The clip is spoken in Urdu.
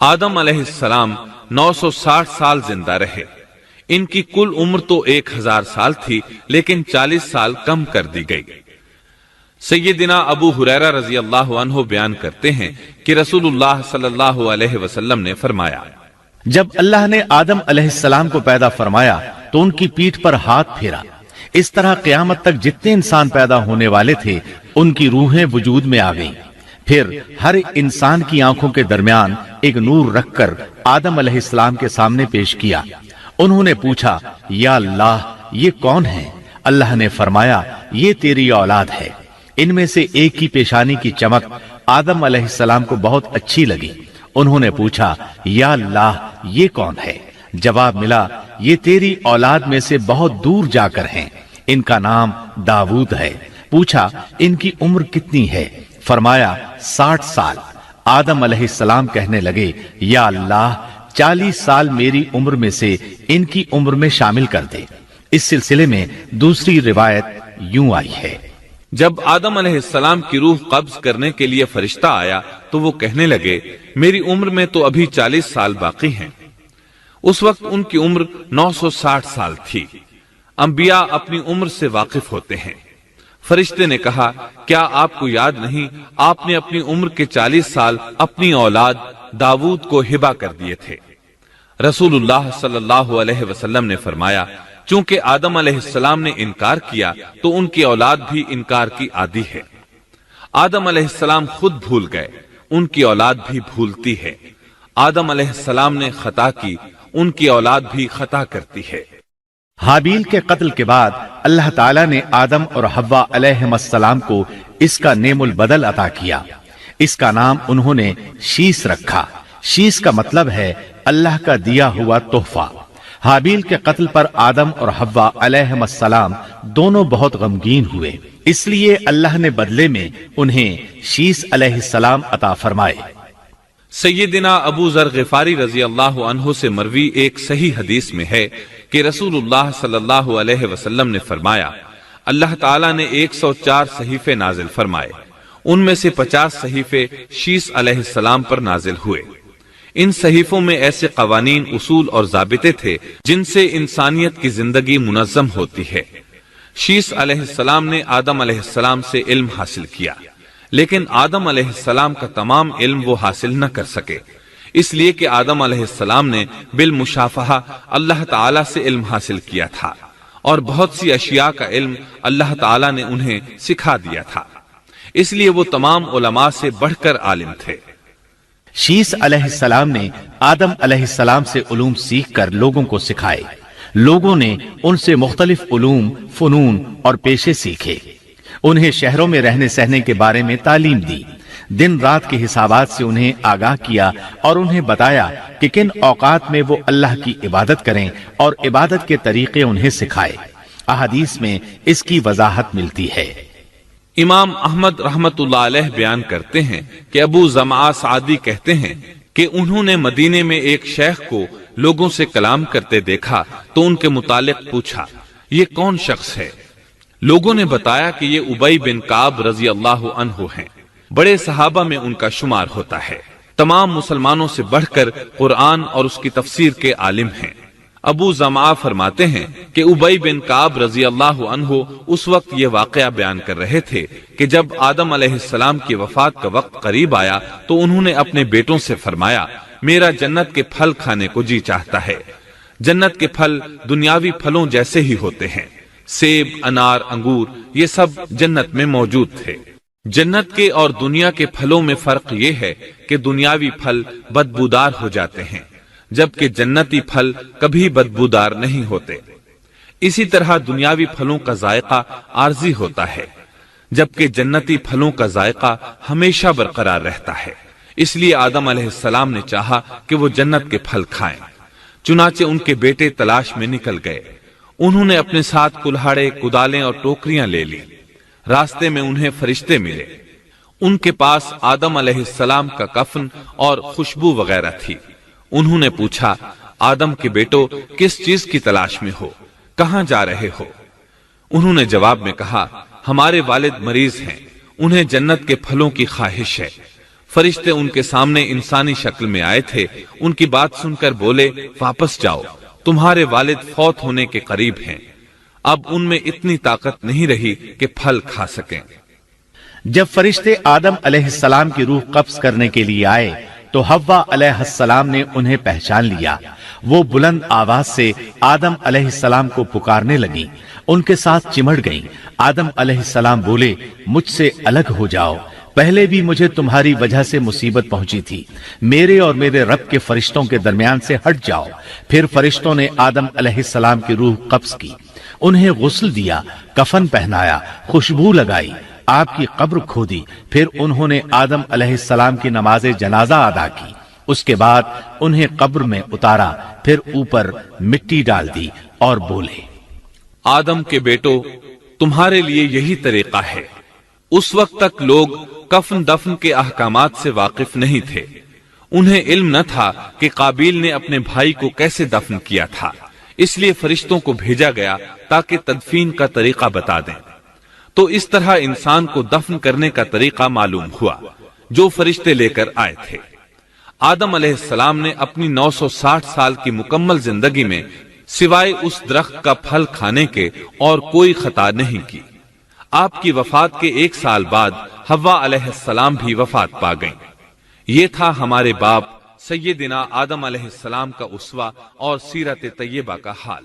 آدم علیہ السلام 960 سال زندہ رہے۔ ان کی کل عمر تو 1000 سال تھی، لیکن 40 سال کم کر دی گئی۔ سیدنا ابو ہریرہ رضی اللہ عنہ بیان کرتے ہیں کہ رسول اللہ صلی اللہ علیہ وسلم نے فرمایا، جب اللہ نے آدم علیہ السلام کو پیدا فرمایا تو ان کی پیٹھ پر ہاتھ پھیرا، اس طرح قیامت تک جتنے انسان پیدا ہونے والے تھے ان کی روحیں وجود میں آ گئیں۔ پھر ہر انسان کی آنکھوں کے درمیان ایک نور رکھ کر آدم علیہ السلام کے سامنے پیش کیا۔ انہوں نے پوچھا، یا اللہ یہ کون ہے؟ اللہ نے فرمایا، یہ تیری اولاد ہے۔ ان میں سے ایک کی پیشانی کی چمک آدم علیہ السلام کو بہت اچھی لگی۔ انہوں نے پوچھا، یا اللہ یہ کون ہے؟ جواب ملا، یہ تیری اولاد میں سے بہت دور جا کر ہیں، ان کا نام داؤد ہے۔ پوچھا، ان کی عمر کتنی ہے؟ فرمایا 60 سال۔ آدم علیہ السلام کہنے لگے، یا اللہ 40 سال میری عمر میں سے ان کی عمر میں شامل کر دے۔ اس سلسلے میں دوسری روایت یوں آئی ہے، جب آدم علیہ السلام کی روح قبض کرنے کے لیے فرشتہ آیا تو وہ کہنے لگے، میری عمر میں تو ابھی 40 سال باقی ہیں۔ اس وقت ان کی عمر 960 سال تھی۔ انبیاء اپنی عمر سے واقف ہوتے ہیں۔ فرشتے نے کہا، کیا آپ کو یاد نہیں آپ نے اپنی عمر کے 40 سال اپنی اولاد داؤد کو ہبہ کر دیے تھے؟ رسول اللہ صلی اللہ علیہ وسلم نے فرمایا، چونکہ آدم علیہ السلام نے انکار کیا تو ان کی اولاد بھی انکار کی عادی ہے۔ آدم علیہ السلام خود بھول گئے، ان کی اولاد بھی بھولتی ہے۔ آدم علیہ السلام نے خطا کی، ان کی اولاد بھی خطا کرتی ہے۔ حابیل کے قتل کے بعد اللہ تعالیٰ نے آدم اور حوا علیہم السلام کو اس کا نعم البدل عطا کیا۔ اس کا نام انہوں نے شیس رکھا۔ شیس کا مطلب ہے اللہ کا دیا ہوا تحفہ۔ حابیل کے قتل پر آدم اور حوا علیہم السلام دونوں بہت غمگین ہوئے، اس لیے اللہ نے بدلے میں انہیں شیس علیہ السلام عطا فرمائے۔ سیدنا ابو ذر غفاری رضی اللہ عنہ سے مروی ایک صحیح حدیث میں ہے کہ رسول اللہ صلی اللہ علیہ وسلم نے فرمایا، اللہ تعالیٰ نے 104 صحیفے نازل فرمائے، ان میں سے 50 صحیفے شیس علیہ السلام پر نازل ہوئے۔ ان صحیفوں میں ایسے قوانین، اصول اور ضابطے تھے جن سے انسانیت کی زندگی منظم ہوتی ہے۔ شیس علیہ السلام نے آدم علیہ السلام سے علم حاصل کیا، لیکن آدم علیہ السلام کا تمام علم وہ حاصل نہ کر سکے، اس لیے کہ آدم علیہ السلام نے بالمشافہہ اللہ تعالیٰ سے علم حاصل کیا تھا، اور بہت سی اشیاء کا علم اللہ تعالیٰ نے انہیں سکھا دیا تھا، اس لیے وہ تمام علماء سے بڑھ کر عالم تھے۔ شیس علیہ السلام نے آدم علیہ السلام سے علوم سیکھ کر لوگوں کو سکھائے۔ لوگوں نے ان سے مختلف علوم، فنون اور پیشے سیکھے۔ انہیں شہروں میں رہنے سہنے کے بارے میں تعلیم دی، دن رات کے حسابات سے انہیں آگاہ کیا اور انہیں بتایا کہ کن اوقات میں وہ اللہ کی عبادت کریں اور عبادت کے طریقے انہیں سکھائے۔ احادیث میں اس کی وضاحت ملتی ہے۔ امام احمد رحمت اللہ علیہ بیان کرتے ہیں کہ ابو زمعہ سعدی کہتے ہیں کہ انہوں نے مدینے میں ایک شیخ کو لوگوں سے کلام کرتے دیکھا تو ان کے متعلق پوچھا، یہ کون شخص ہے؟ لوگوں نے بتایا کہ یہ ابی بن کعب رضی اللہ عنہ ہیں، بڑے صحابہ میں ان کا شمار ہوتا ہے، تمام مسلمانوں سے بڑھ کر قرآن اور اس کی تفسیر کے عالم ہیں۔ ابو زمعہ فرماتے ہیں کہ ابی بن کعب رضی اللہ عنہ اس وقت یہ واقعہ بیان کر رہے تھے کہ جب آدم علیہ السلام کی وفات کا وقت قریب آیا تو انہوں نے اپنے بیٹوں سے فرمایا، میرا جنت کے پھل کھانے کو جی چاہتا ہے۔ جنت کے پھل دنیاوی پھلوں جیسے ہی ہوتے ہیں، سیب، انار، انگور، یہ سب جنت میں موجود تھے۔ جنت کے اور دنیا کے پھلوں میں فرق یہ ہے کہ دنیاوی پھل بدبودار ہو جاتے ہیں، جبکہ جنتی پھل کبھی بدبودار نہیں ہوتے۔ اسی طرح دنیاوی پھلوں کا ذائقہ عارضی ہوتا ہے، جبکہ جنتی پھلوں کا ذائقہ ہمیشہ برقرار رہتا ہے۔ اس لیے آدم علیہ السلام نے چاہا کہ وہ جنت کے پھل کھائیں، چنانچہ ان کے بیٹے تلاش میں نکل گئے۔ انہوں نے اپنے ساتھ کلہاڑے، کدالیں اور ٹوکریاں لے لی۔ راستے میں انہیں فرشتے ملے، ان کے پاس آدم علیہ السلام کا کفن اور خوشبو وغیرہ تھی۔ انہوں نے پوچھا، آدم کے بیٹو کس چیز کی تلاش میں ہو، کہاں جا رہے ہو؟ انہوں نے جواب میں کہا، ہمارے والد مریض ہیں، انہیں جنت کے پھلوں کی خواہش ہے۔ فرشتے ان کے سامنے انسانی شکل میں آئے تھے. ان کی بات سن کر بولے واپس جاؤ، تمہارے والد فوت ہونے کے قریب ہیں. اب ان میں اتنی طاقت نہیں رہی کہ پھل کھا سکیں. جب فرشتے آدم علیہ السلام کی روح قبض کرنے کے لیے آئے تو حوا علیہ السلام نے انہیں پہچان لیا. وہ بلند آواز سے آدم علیہ السلام کو پکارنے لگی، ان کے ساتھ چمڑ گئیں. آدم علیہ السلام بولے مجھ سے الگ ہو جاؤ، پہلے بھی مجھے تمہاری وجہ سے مصیبت پہنچی تھی، میرے اور میرے رب کے فرشتوں کے درمیان سے ہٹ جاؤ. پھر فرشتوں نے آدم علیہ السلام کی روح قبض کی، انہیں غسل دیا، کفن پہنایا، خوشبو لگائی، آپ کی قبر کھودی. پھر انہوں نے آدم علیہ السلام کی نماز جنازہ ادا کی. اس کے بعد انہیں قبر میں اتارا، پھر اوپر مٹی ڈال دی اور بولے آدم کے بیٹو، تمہارے لیے یہی طریقہ ہے. اس وقت تک لوگ کفن دفن کے احکامات سے واقف نہیں تھے. انہیں علم نہ تھا کہ قابیل نے اپنے بھائی کو کیسے دفن کیا تھا، اس لیے فرشتوں کو بھیجا گیا تاکہ تدفین کا طریقہ بتا دیں. تو اس طرح انسان کو دفن کرنے کا طریقہ معلوم ہوا جو فرشتے لے کر آئے تھے. آدم علیہ السلام نے اپنی 960 سال کی مکمل زندگی میں سوائے اس درخت کا پھل کھانے کے اور کوئی خطا نہیں کی. آپ کی وفات کے 1 سال بعد حوا علیہ السلام بھی وفات پا گئیں. یہ تھا ہمارے باپ سیدنا آدم علیہ السلام کا اسوہ اور سیرت طیبہ کا حال.